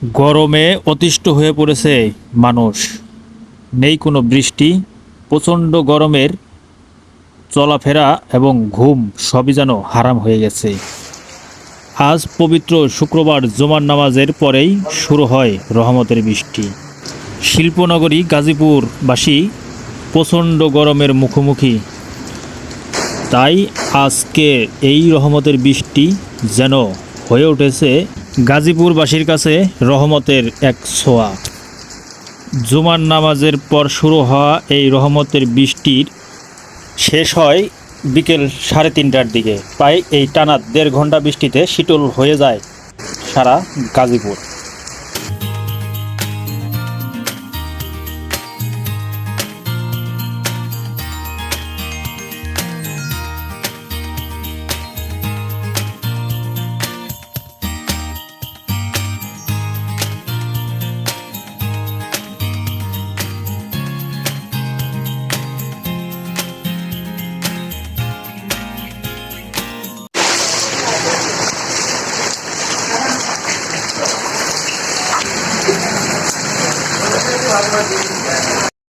গরমে অতিষ্ঠ হয়ে পড়েছে মানুষ। নেই কোনো বৃষ্টি, প্রচণ্ড গরমের চলাফেরা এবং ঘুম সবই যেন হারাম হয়ে গেছে। আজ পবিত্র শুক্রবার জুমার নামাজের পরেই শুরু হয় রহমতের বৃষ্টি। শিল্পনগরী গাজীপুরবাসী প্রচণ্ড গরমের মুখোমুখি, তাই আজকে এই রহমতের বৃষ্টি যেন হয়ে উঠেছে গাজীপুরবাসীর কাছে রহমতের এক ছোঁয়া। জুমার নামাজের পর শুরু হওয়া এই রহমতের বৃষ্টির শেষ হয় বিকেল 3:30টার দিকে। প্রায় এই টানা 1.5 ঘন্টা বৃষ্টিতে শীতল হয়ে যায় সারা গাজীপুর।